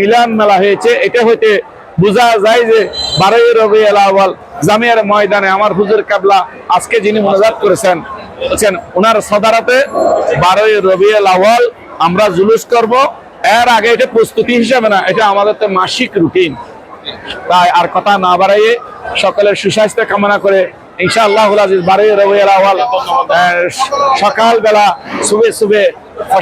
Milan মেলা হয়েছে, এটা হইতে বোঝা যায় যে 12ই রবিউল আউয়াল জামিয়ার ময়দানে আমার হুজুর কেবলা আজকে যিনি মুনাজাত করেছেন ওনার সদারাতে 12ই রবিউল আউয়াল আমরা জুলুস করব। এর আগে এটা প্রস্তুতি হিসাবে না, এটা আমাদের তো মাসিক রুটিন। তাই আর কথা না বাড়াইয়ে সকলের সুস্বাস্থ্য কামনা করে ইনশাআল্লাহুল আজিজ 12ই রবিউল আউয়াল সকালবেলা সুবে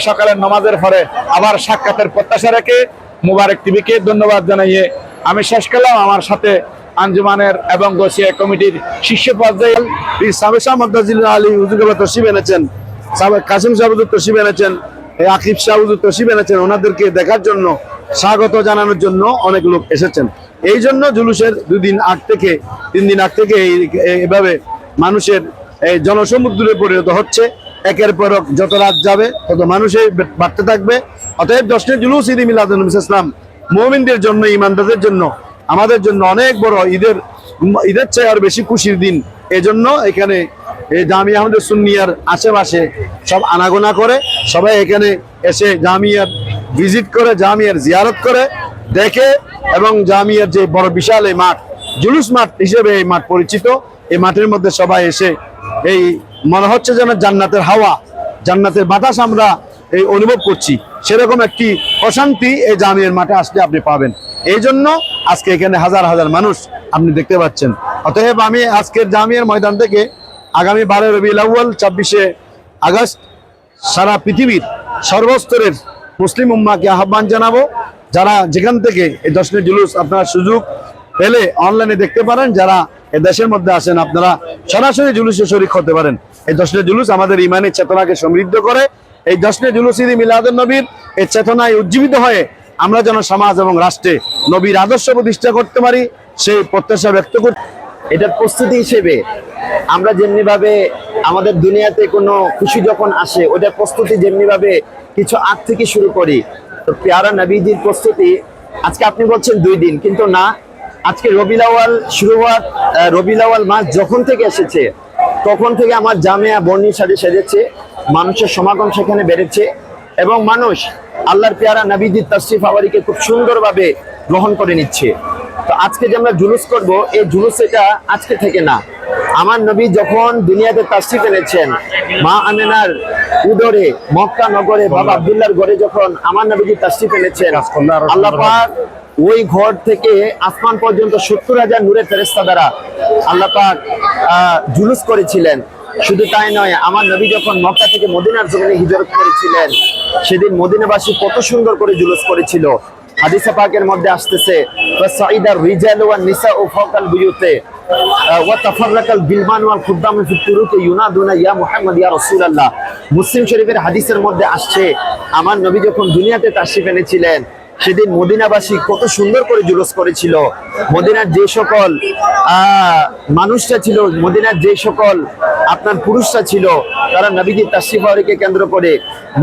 সকালের নামাজের পরে আবার সাক্ষাতের প্রত্যাশা রেখে মুবারক টিভিকে ধন্যবাদ জানাইয়ে আমি শেষ করলাম। আমার সাথে আঞ্জুমানের এবং গোসিয়া কমিটির শীর্ষ পর্যায়ে সাবেক আলী হুজুর তশরিফ এনেছেন, সাবেক কাসিম সাহেব তশরিফ এনেছেন, আকিব শাহ হুজুর তশরিফ এনেছেন। ওনাদেরকে দেখার জন্য, স্বাগত জানানোর জন্য অনেক লোক এসেছেন। এই জন্য জুলুসের 3 দিন আগ থেকে এইভাবে মানুষের জনসমুদ্রে পরিণত হচ্ছে। একের পর যত রাত যাবে তত মানুষের বাড়তে থাকবে। অতএব 10 জুলুস ঈদ মিলাদুন নবী ইসলাম মুমিনদের জন্য, ইমানদারদের জন্য, আমাদের জন্য অনেক বড় ঈদের চেয়ে আর বেশি খুশির দিন। এজন্য এখানে জামিয়া আহমদ সুন্নিয়ার আশেপাশে সব আনাগোনা করে, সবাই এখানে এসে জামিয়ার ভিজিট করে, জামিয়ার জিয়ারত করে, দেখে এবং জামিয়ার যে বড় বিশাল এই মাঠ, জুলুস মাঠ হিসেবে এই মাঠ পরিচিত, এই মাঠের মধ্যে সবাই এসে এই মনে হচ্ছে যেন জান্নাতের হাওয়া, জান্নাতের বাতাস আমরা এই অনুভব করছি। সেরকম একটি প্রশান্তি এই জামিয়ার মাঠে আসলে আপনি পাবেন। এই জন্য আজকে এখানে হাজার হাজার মানুষ আপনি দেখতে পাচ্ছেন। অতএব আমি আজকের জামিয়ার ময়দান থেকে আগামী 12 রবিউল আউয়াল 26শে আগস্ট সারা পৃথিবীর সর্বস্তরের মুসলিম উম্মাহকে আহ্বান জানাবো, যারা যেখান থেকে এই 10 জুলুস আপনার সুযোগ পেলে অনলাইনে দেখতে পারেন, যারা এই দেশের মধ্যে আসেন আপনারা সরাসরি জুলুসে শরীক হতে পারেন। এই 10 জুলুস আমাদের ইমানের চেতনাকে সমৃদ্ধ করে। এই 10 জুলুস ঈদ মিলাদুন নবীর এই চেতনায় উজ্জীবিত হয়ে আমরা যেন সমাজ এবং রাষ্ট্রে নবীর আদর্শ প্রতিষ্ঠা করতে পারি, সেই প্রত্যাশা ব্যক্ত করি। এটার প্রস্তুতি হিসেবে আমরা যেমনি ভাবে আমাদের দুনিয়াতে কোনো খুশি যখন আসে ওটার প্রস্তুতি যেমনি ভাবে কিছু আগ থেকে শুরু করি, তো পেয়ারা নবীজির প্রস্তুতি আজকে আপনি বলছেন 2 দিন, কিন্তু না, আজকে রবিউল আউয়াল শুরু হওয়ার রবিউল আউয়াল মাস যখন থেকে এসেছে তখন থেকে আমার জামিয়া বর্ণির সাথে সেজেছে, মানুষের সমাগম সেখানে বেড়েছে এবং মানুষ আল্লাহর পেয়ারা নবীজির তাশরিফ আওয়ারিকে খুব সুন্দরভাবে গ্রহণ করে নিচ্ছে। তো আজকে যে আমরা জুলুস করব, এই জুলুস এটা আজকে থেকে না। আমার নবী যখন দুনিয়াতে তাশরিফ এনেছেন, মা আমেনার উদরে মক্কা নগরে বাবা আব্দুল্লাহর ঘরে যখন আমার নবীজি তাশরিফ এনেছেন, আল্লাহ পাক ওই ঘর থেকে আসমান পর্যন্ত 70,000 নূরের ফেরেশতা দ্বারা আল্লাহ পাক জুলুস করেছিলেন। শুধু তাই নয়, আমার নবী যখন মক্কা থেকে মদিনার জমিনে হিজরত করেছিলেন, সেদিন মদিনাবাসী কত সুন্দর করে জুলুস করেছিল। হাদিসে পাকের মধ্যে আসতেছে ফাসাইদার রিজালু ওয়ান নিসাউ ফাওকাল বুয়ুতে ওয়া তাফাররাকাল বিলমান ওয়াল খুদ্দাম ফি তুরুকি ইউনাদুনা ইয়া মুহাম্মদ ইয়া রাসূলুল্লাহ। মুসলিম শরীফের হাদিসের মধ্যে আসছে, আমার নবী যখন দুনিয়াতে তাশরিফ এনেছিলেন সেদিন মদিনাবাসী কত সুন্দর করে জুলুস করেছিল। মদিনার যে সকল মানুষরা ছিল, মদিনার যে সকল আপনার পুরুষরা ছিল, তারা নবীজির তাশরিফ আওয়ারিকে কেন্দ্র করে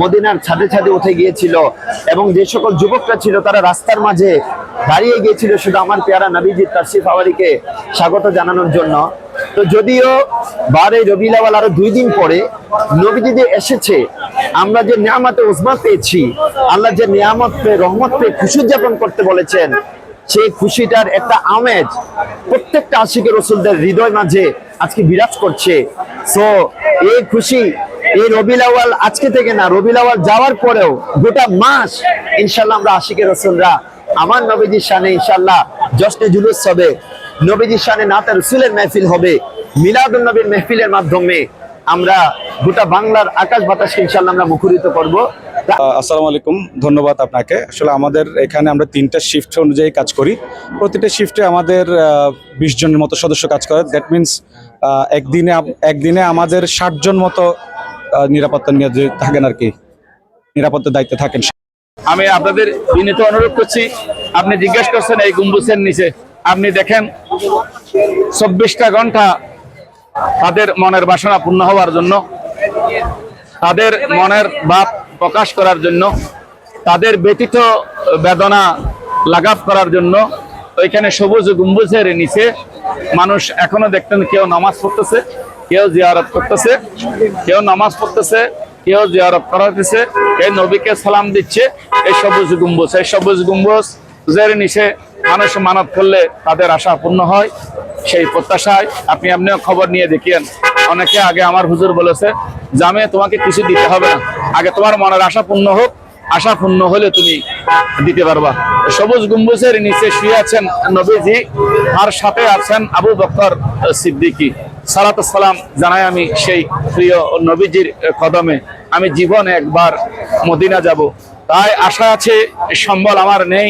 মদিনার ছাদে ছাদে উঠে গিয়েছিল এবং যে সকল যুবকরা ছিল তারা রাস্তার মাঝে দাঁড়িয়ে গিয়েছিল শুধু আমার পেয়ারা নবীজির তাশরিফ আওয়ারিকে স্বাগত জানানোর জন্য। তো যদিও 12 রবিউল আউয়াল আরো 2 দিন পরে নবীজি যে এসেছে, আমরা যে নিয়ামতে উজমা পেয়েছি, আল্লাহ যে নিয়ামত পেয়ে রহমত পেয়ে খুশি উদযাপন করতে বলেছেন, সেই খুশিটার একটা আমেজ প্রত্যেকটা আশিকে রাসূলদের হৃদয় মাঝে আজকে বিরাজ করছে। সো এই খুশি এই রবিউল আউয়াল আজকে থেকে না, রবিউল আউয়াল যাওয়ার পরেও গোটা মাস ইনশাআল্লাহ আমরা আশিকে রাসূলরা আমার নবীজির শানে ইনশাআল্লাহ 10 জুলুস হবে, নবীজির শানে নাতে রাসূলের মাহফিল হবে, মিলাদুন নবীর মাহফিলের মাধ্যমে আমরা গোটা বাংলার আকাশ বাতাসকে ইনশাআল্লাহ আমরা মুখরিত করব। আসসালামু আলাইকুম, ধন্যবাদ আপনাকে। আসলে আমাদের এখানে আমরা 3টা শিফট অনুযায়ী কাজ করি। প্রতিটা শিফটে আমাদের 20 জনের মতো সদস্য কাজ করে। দ্যাট মিনস একদিনে আমাদের 60 জন মতো নিরাপত্তা নিয়ে থাকেন আর কি, নিরাপত্তার দায়িত্বে থাকেন। আমি আপনাদের বিনীত অনুরোধ করছি, আপনি জিজ্ঞেস করছেন এই গম্বুজের নিচে, আপনি দেখেন 24টা ঘন্টা তাদের মনের বাসনা পূর্ণ হওয়ার জন্য, তাদের মনের ভাব প্রকাশ করার জন্য, তাদের ব্যতীত বেদনা লাঘব করার জন্য ওইখানে সবুজ গম্বুজের নিচে মানুষ এখনো দেখতেন, কেউ নামাজ পড়তেছে, কেউ জিয়ারত করতেছে, কেউ নামাজ পড়তেছে, কেউ জিয়ারত করাতেছে, কেউ নবীকে সালাম দিচ্ছে। এই সবুজ গম্বুজ হুজুরের নিচে মানুষ মানত করলে তাদের আশা পূর্ণ হয়, সেই প্রত্যাশায় আপনি এমনিও খবর নিয়ে দেখিয়েন। অনেকে আগে আমার হুজুর বলেছে জামে তোমাকে কিছু দিতে হবে না, আগে তোমার মনের আশা পূর্ণ হোক, আশা পূর্ণ হলে তুমি দিতে পারবা। সবুজ গম্বুজের নিচে শুয়ে আছেন নবীজি, আর সাথে আছেন আবু বকর সিদ্দিকী। সালাত সালাম জানাই আমি সেই প্রিয় নবীজির কদমে। আমি জীবনে একবার মদিনা যাব, তাই আশা আছে, সম্বল আমার নেই।